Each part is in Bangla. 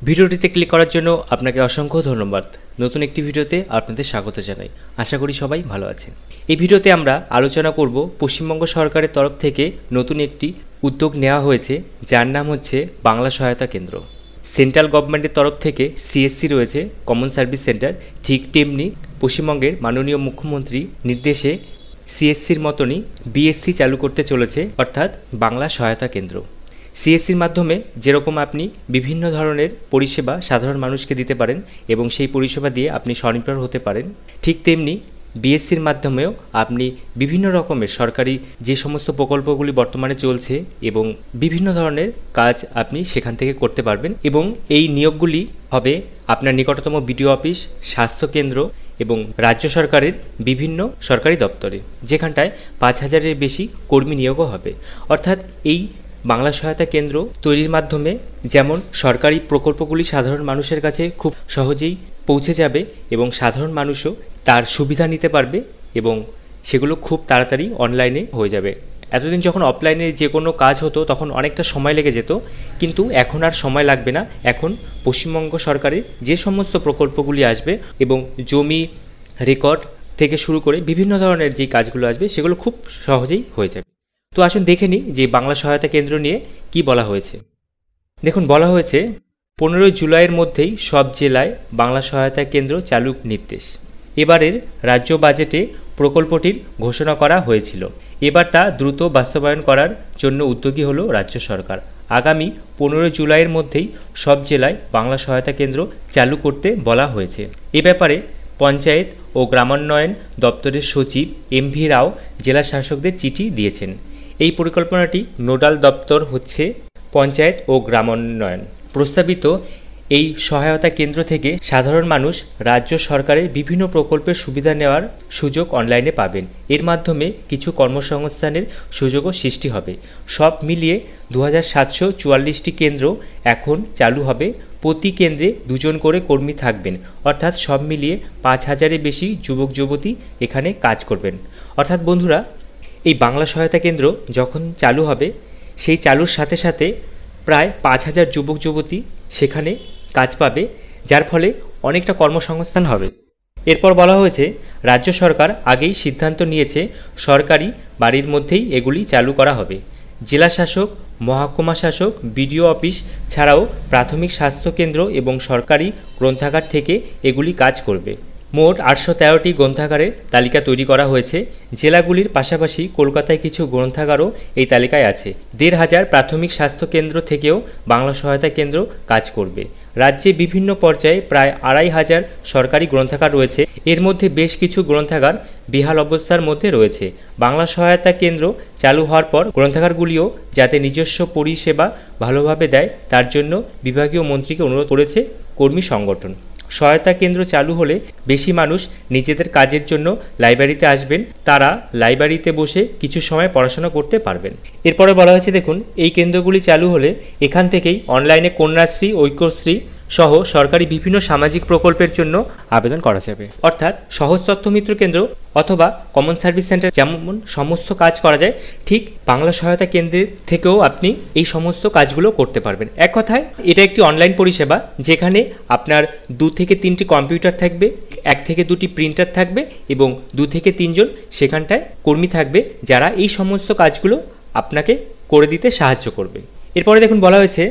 ভিডিওটিতে ক্লিক করার জন্য আপনাকে অসংখ্য ধন্যবাদ। নতুন একটি ভিডিওতে আপনাদের স্বাগত জানাই। আশা করি সবাই ভালো আছেন। এই ভিডিওতে আমরা আলোচনা করব পশ্চিমবঙ্গ সরকারের তরফ থেকে নতুন একটি উদ্যোগ নেওয়া হয়েছে, যার নাম হচ্ছে বাংলা সহায়তা কেন্দ্র। সেন্ট্রাল গভর্নমেন্টের তরফ থেকে সিএসসি রয়েছে, কমন সার্ভিস সেন্টার, ঠিক তেমনি পশ্চিমবঙ্গের মাননীয় মুখ্যমন্ত্রী নির্দেশে সিএসসির মতনই বিএসসি চালু করতে চলেছে, অর্থাৎ বাংলা সহায়তা কেন্দ্র। সিএসসির মাধ্যমে যেরকম আপনি বিভিন্ন ধরনের পরিষেবা সাধারণ মানুষকে দিতে পারেন এবং সেই পরিষেবা দিয়ে আপনি স্বনির্ভর হতে পারেন, ঠিক তেমনি বিএসসির মাধ্যমেও আপনি বিভিন্ন রকমের সরকারি যে সমস্ত প্রকল্পগুলি বর্তমানে চলছে এবং বিভিন্ন ধরনের কাজ আপনি সেখান থেকে করতে পারবেন। এবং এই নিয়োগগুলি হবে আপনার নিকটতম বিডিও অফিস, স্বাস্থ্যকেন্দ্র এবং রাজ্য সরকারের বিভিন্ন সরকারি দপ্তরে, যেখানটায় 5,000-এর বেশি কর্মী নিয়োগও হবে। অর্থাৎ এই বাংলা সহায়তা কেন্দ্র তৈরির মাধ্যমে যেমন সরকারি প্রকল্পগুলি সাধারণ মানুষের কাছে খুব সহজেই পৌঁছে যাবে এবং সাধারণ মানুষও তার সুবিধা নিতে পারবে এবং সেগুলো খুব তাড়াতাড়ি অনলাইনে হয়ে যাবে। এতদিন যখন অফলাইনে যে কোনো কাজ হতো তখন অনেকটা সময় লেগে যেত, কিন্তু এখন আর সময় লাগবে না। এখন পশ্চিমবঙ্গ সরকারের যে সমস্ত প্রকল্পগুলি আসবে এবং জমি রেকর্ড থেকে শুরু করে বিভিন্ন ধরনের যে কাজগুলো আসবে সেগুলো খুব সহজেই হয়ে যাবে। তো আসুন দেখে নিই যে বাংলা সহায়তা কেন্দ্র নিয়ে কি বলা হয়েছে। দেখুন, বলা হয়েছে 15 জুলাইয়ের মধ্যেই সব জেলায় বাংলা সহায়তা কেন্দ্র চালুর নির্দেশ। এবারের রাজ্য বাজেটে প্রকল্পটির ঘোষণা করা হয়েছিল। এবার তা দ্রুত বাস্তবায়ন করার জন্য উদ্যোগী হলো রাজ্য সরকার। আগামী 15 জুলাইয়ের মধ্যেই সব জেলায় বাংলা সহায়তা কেন্দ্র চালু করতে বলা হয়েছে। এ ব্যাপারে পঞ্চায়েত ও গ্রামোন্নয়ন দপ্তরের সচিব এমভি রাও জেলা শাসকদের চিঠি দিয়েছেন। এই পরিকল্পনাটি নোডাল দপ্তর হচ্ছে পঞ্চায়েত ও গ্রামোন্নয়ন। প্রস্তাবিত এই সহায়তা কেন্দ্র থেকে সাধারণ মানুষ রাজ্য সরকারের বিভিন্ন প্রকল্পের সুবিধা নেওয়ার সুযোগ অনলাইনে পাবেন। এর মাধ্যমে কিছু কর্মসংস্থানের সুযোগও সৃষ্টি হবে। সব মিলিয়ে 2744টি কেন্দ্র এখন চালু হবে। প্রতি কেন্দ্রে 2 জন করে কর্মী থাকবেন, অর্থাৎ সব মিলিয়ে 5,000-এর বেশি যুবক যুবতী এখানে কাজ করবেন। অর্থাৎ বন্ধুরা, এই বাংলা সহায়তা কেন্দ্র যখন চালু হবে সেই চালুর সাথে সাথে প্রায় 5,000 যুবক যুবতী সেখানে কাজ পাবে, যার ফলে অনেকটা কর্মসংস্থান হবে। এরপর বলা হয়েছে রাজ্য সরকার আগেই সিদ্ধান্ত নিয়েছে সরকারি বাড়ির মধ্যেই এগুলি চালু করা হবে। জেলা শাসক, মহকুমা শাসক, বিডিও অফিস ছাড়াও প্রাথমিক স্বাস্থ্যকেন্দ্র এবং সরকারি গ্রন্থাগার থেকে এগুলি কাজ করবে। মোট 813টি গ্রন্থাগারের তালিকা তৈরি করা হয়েছে। জেলাগুলির পাশাপাশি কলকাতায় কিছু গ্রন্থাগারও এই তালিকায় আছে। 1,500 প্রাথমিক স্বাস্থ্যকেন্দ্র থেকেও বাংলা সহায়তা কেন্দ্র কাজ করবে। রাজ্যে বিভিন্ন পর্যায়ে প্রায় 2,500 সরকারি গ্রন্থাগার রয়েছে। এর মধ্যে বেশ কিছু গ্রন্থাগার বেহাল অবস্থার মধ্যে রয়েছে। বাংলা সহায়তা কেন্দ্র চালু হওয়ার পর গ্রন্থাগারগুলিও যাতে নিজস্ব পরিষেবা ভালোভাবে দেয় তার জন্য বিভাগীয় মন্ত্রীকে অনুরোধ করেছে কর্মী সংগঠন। সহায়তা কেন্দ্র চালু হলে বেশি মানুষ নিজেদের কাজের জন্য লাইব্রেরিতে আসবেন। তারা লাইব্রেরিতে বসে কিছু সময় পড়াশোনা করতে পারবেন। এরপরে বলা হয়েছে, দেখুন, এই কেন্দ্রগুলি চালু হলে এখান থেকেই অনলাইনে কন্যাশ্রী, ঐক্যশ্রী সহ সরকারি বিভিন্ন সামাজিক প্রকল্পের জন্য আবেদন করা যাবে। অর্থাৎ সহজ তথ্য মিত্র কেন্দ্র অথবা কমন সার্ভিস সেন্টার যেমন সমস্ত কাজ করা যায়, ঠিক বাংলা সহায়তা কেন্দ্রের থেকেও আপনি এই সমস্ত কাজগুলো করতে পারবেন। এক কথায় এটা একটি অনলাইন পরিষেবা, যেখানে আপনার 2 থেকে 3টি কম্পিউটার থাকবে, 1 থেকে 2টি প্রিন্টার থাকবে এবং 2 থেকে 3 জন সেখানটায় কর্মী থাকবে, যারা এই সমস্ত কাজগুলো আপনাকে করে দিতে সাহায্য করবে। এরপরে দেখুন, বলা হয়েছে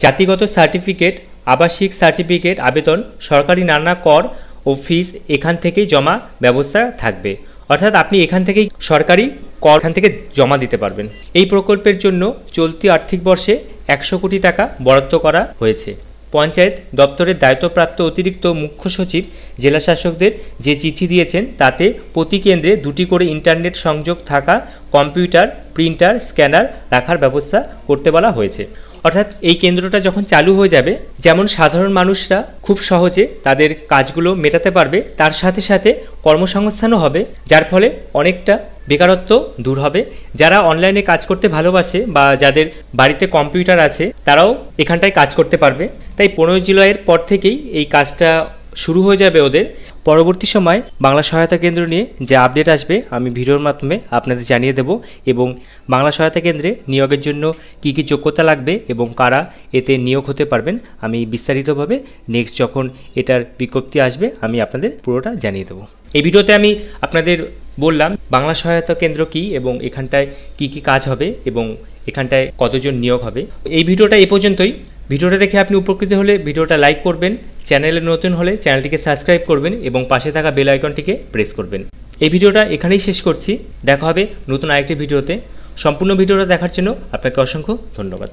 জাতিগত সার্টিফিকেট, আবাসিক সার্টিফিকেট আবেদন, সরকারি নানা কর ও ফিস এখান থেকেই জমা ব্যবস্থা থাকবে। অর্থাৎ আপনি এখান থেকেই সরকারি কর এখান থেকে জমা দিতে পারবেন। এই প্রকল্পের জন্য চলতি আর্থিক বর্ষে 100 কোটি টাকা বরাদ্দ করা হয়েছে। পঞ্চায়েত দপ্তরের দায়িত্বপ্রাপ্ত অতিরিক্ত মুখ্য সচিব জেলা শাসকদের যে চিঠি দিয়েছেন তাতে প্রতি কেন্দ্রে 2টি করে ইন্টারনেট সংযোগ থাকা কম্পিউটার, প্রিন্টার, স্ক্যানার রাখার ব্যবস্থা করতে বলা হয়েছে। অর্থাৎ এই কেন্দ্রটা যখন চালু হয়ে যাবে, যেমন সাধারণ মানুষরা খুব সহজে তাদের কাজগুলো মেটাতে পারবে, তার সাথে সাথে কর্মসংস্থানও হবে, যার ফলে অনেকটা বেকারত্ব দূর হবে। যারা অনলাইনে কাজ করতে ভালোবাসে বা যাদের বাড়িতে কম্পিউটার আছে তারাও এখানটায় কাজ করতে পারবে। তাই 15 জুলাইয়ের পর থেকেই এই কাজটা শুরু হয়ে যাবে ওদের। পরবর্তী সময় বাংলা সহায়তা কেন্দ্র নিয়ে যে আপডেট আসবে আমি ভিডিওর মাধ্যমে আপনাদের জানিয়ে দেব এবং বাংলা সহায়তা কেন্দ্রে নিয়োগের জন্য কী কী যোগ্যতা লাগবে এবং কারা এতে নিয়োগ হতে পারবেন আমি বিস্তারিতভাবে নেক্সট যখন এটার বিজ্ঞপ্তি আসবে আমি আপনাদের পুরোটা জানিয়ে দেবো। এই ভিডিওতে আমি আপনাদের বললাম বাংলা সহায়তা কেন্দ্র কী এবং এখানটায় কী কী কাজ হবে এবং এখানটায় কতজন নিয়োগ হবে। এই ভিডিওটা এ পর্যন্তই। ভিডিওটা দেখে আপনি উপকৃত হলে ভিডিওটা লাইক করবেন, চ্যানেলে নতুন হলে চ্যানেলটিকে সাবস্ক্রাইব করবেন এবং পাশে থাকা বেল আইকনটিকে প্রেস করবেন। এই ভিডিওটা এখানেই শেষ করছি, দেখা হবে নতুন আরেকটি ভিডিওতে। সম্পূর্ণ ভিডিওটা দেখার জন্য আপনাকে অসংখ্য ধন্যবাদ।